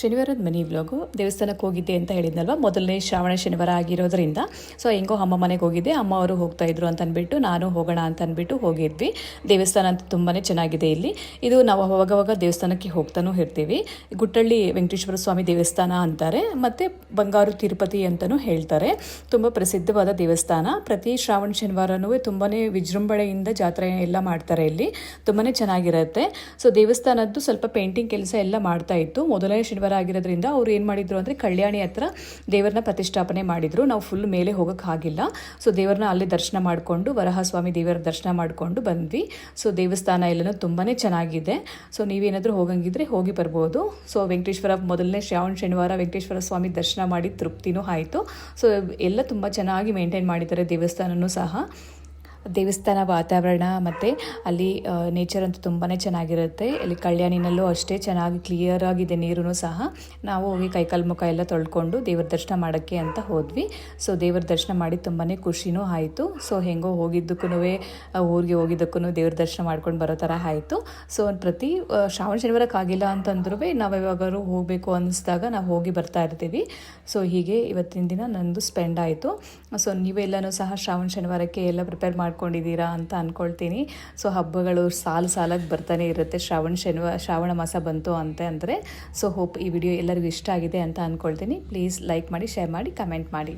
ಶನಿವಾರದ mini vlog. ದೇವಸ್ಥಾನಕ್ಕೆ ಹೋಗಿದ್ದೆ ಅಂತ ಹೇಳಿದ್ನಲ್ವ, ಮೊದಲನೇ ಶ್ರಾವಣ ಶನಿವಾರ ಆಗಿರೋದ್ರಿಂದ ಸೊ ಹೆಂಗೋ ಅಮ್ಮ ಮನೆಗೆ ಹೋಗಿದ್ದೆ. ಅಮ್ಮ ಅವರು ಹೋಗ್ತಾ ಇದ್ರು ಅಂತ ಅಂದ್ಬಿಟ್ಟು ನಾನು ಹೋಗೋಣ ಅಂತ ಅಂದ್ಬಿಟ್ಟು ಹೋಗಿದ್ವಿ. ದೇವಸ್ಥಾನ ಅಂತ ತುಂಬಾ ಚೆನ್ನಾಗಿದೆ ಇಲ್ಲಿ. ಇದು ನಾವು ಅವಾಗವಾಗ ದೇವಸ್ಥಾನಕ್ಕೆ ಹೋಗ್ತಾನೂ ಇರ್ತೀವಿ. ಗುಟ್ಟಳ್ಳಿ ವೆಂಕಟೇಶ್ವರ ಸ್ವಾಮಿ ದೇವಸ್ಥಾನ ಅಂತಾರೆ, ಮತ್ತು ಬಂಗಾರು ತಿರುಪತಿ ಅಂತಲೂ ಹೇಳ್ತಾರೆ. ತುಂಬ ಪ್ರಸಿದ್ಧವಾದ ದೇವಸ್ಥಾನ. ಪ್ರತಿ ಶ್ರಾವಣ ಶನಿವಾರನೂ ತುಂಬಾ ವಿಜೃಂಭಣೆಯಿಂದ ಜಾತ್ರೆ ಎಲ್ಲ ಮಾಡ್ತಾರೆ ಇಲ್ಲಿ. ತುಂಬಾ ಚೆನ್ನಾಗಿರುತ್ತೆ. ಸೊ ದೇವಸ್ಥಾನದ್ದು ಸ್ವಲ್ಪ ಪೇಂಟಿಂಗ್ ಕೆಲಸ ಎಲ್ಲ ಮಾಡ್ತಾ ಇತ್ತು. ಮೊದಲನೇ ಶನಿವಾರ ಆಗಿರೋದ್ರಿಂದ ಅವ್ರು ಏನು ಮಾಡಿದ್ರು ಅಂದರೆ ಕಲ್ಯಾಣಿ ಹತ್ರ ದೇವರನ್ನ ಪ್ರತಿಷ್ಠಾಪನೆ ಮಾಡಿದರು. ನಾವು ಫುಲ್ ಮೇಲೆ ಹೋಗೋಕ್ಕೆ ಆಗಿಲ್ಲ. ಸೊ ದೇವರನ್ನ ಅಲ್ಲಿ ದರ್ಶನ ಮಾಡಿಕೊಂಡು, ವರಹಸ್ವಾಮಿ ದೇವರ ದರ್ಶನ ಮಾಡಿಕೊಂಡು ಬಂದ್ವಿ. ಸೊ ದೇವಸ್ಥಾನ ಎಲ್ಲನೂ ತುಂಬಾ ಚೆನ್ನಾಗಿದೆ. ಸೊ ನೀವೇನಾದರೂ ಹೋಗಂಗಿದ್ರೆ ಹೋಗಿ ಬರ್ಬೋದು. ಸೊ ವೆಂಕಟೇಶ್ವರ ಮೊದಲನೇ ಶ್ರಾವಣ ಶನಿವಾರ ವೆಂಕಟೇಶ್ವರ ಸ್ವಾಮಿ ದರ್ಶನ ಮಾಡಿ ತೃಪ್ತಿನೂ ಆಯಿತು. ಸೊ ಎಲ್ಲ ತುಂಬ ಚೆನ್ನಾಗಿ ಮೇಂಟೈನ್ ಮಾಡಿದ್ದಾರೆ ದೇವಸ್ಥಾನನೂ ಸಹ. ದೇವಸ್ಥಾನ ವಾತಾವರಣ ಮತ್ತು ಅಲ್ಲಿ ನೇಚರ್ ಅಂತೂ ತುಂಬಾ ಚೆನ್ನಾಗಿರುತ್ತೆ. ಇಲ್ಲಿ ಕಲ್ಯಾಣಿನಲ್ಲೂ ಅಷ್ಟೇ ಚೆನ್ನಾಗಿ ಕ್ಲಿಯರ್ ಆಗಿದೆ ನೀರೂ ಸಹ. ನಾವು ಹೋಗಿ ಕೈಕಾಲು ಮುಖ ಎಲ್ಲ ತೊಳ್ಕೊಂಡು ದೇವ್ರ ದರ್ಶನ ಮಾಡೋಕ್ಕೆ ಅಂತ ಹೋದ್ವಿ. ಸೊ ದೇವ್ರ ದರ್ಶನ ಮಾಡಿ ತುಂಬಾ ಖುಷಿನೂ ಆಯಿತು. ಸೊ ಹೆಂಗೋ ಹೋಗಿದ್ದಕ್ಕೂ ಊರಿಗೆ ಹೋಗಿದ್ದಕ್ಕೂ ದೇವ್ರ ದರ್ಶನ ಮಾಡ್ಕೊಂಡು ಬರೋ ಥರ ಆಯಿತು. ಸೊ ಪ್ರತಿ ಶ್ರಾವಣ ಶನಿವಾರಕ್ಕಾಗಿಲ್ಲ ಅಂತಂದ್ರೂ ನಾವು ಯಾವಾಗಾದ್ರೂ ಹೋಗಬೇಕು ಅನ್ನಿಸ್ದಾಗ ನಾವು ಹೋಗಿ ಬರ್ತಾ ಇರ್ತೀವಿ. ಸೊ ಹೀಗೆ ಇವತ್ತಿನ ದಿನ ನಂದು ಸ್ಪೆಂಡ್ ಆಯಿತು. ಸೊ ನೀವೆಲ್ಲನೂ ಸಹ ಶ್ರಾವಣ ಶನಿವಾರಕ್ಕೆ ಎಲ್ಲ ಪ್ರಿಪೇರ್ ಮಾಡ್ಕೊಂಡಿದ್ದೀರಾ ಅಂತ ಅಂದ್ಕೊಳ್ತೀನಿ. ಸೊ ಹಬ್ಬಗಳು ಸಾಲಾಗಿ ಬರ್ತಾನೆ ಇರುತ್ತೆ. ಶ್ರಾವಣ ಮಾಸ ಬಂತು ಅಂತ ಅಂದರೆ. ಸೊ ಹೋಪ್ ಈ ವಿಡಿಯೋ ಎಲ್ಲರಿಗೂ ಇಷ್ಟ ಆಗಿದೆ ಅಂತ ಅಂದ್ಕೊಳ್ತೀನಿ. ಪ್ಲೀಸ್ ಲೈಕ್ ಮಾಡಿ, ಶೇರ್ ಮಾಡಿ, ಕಮೆಂಟ್ ಮಾಡಿ.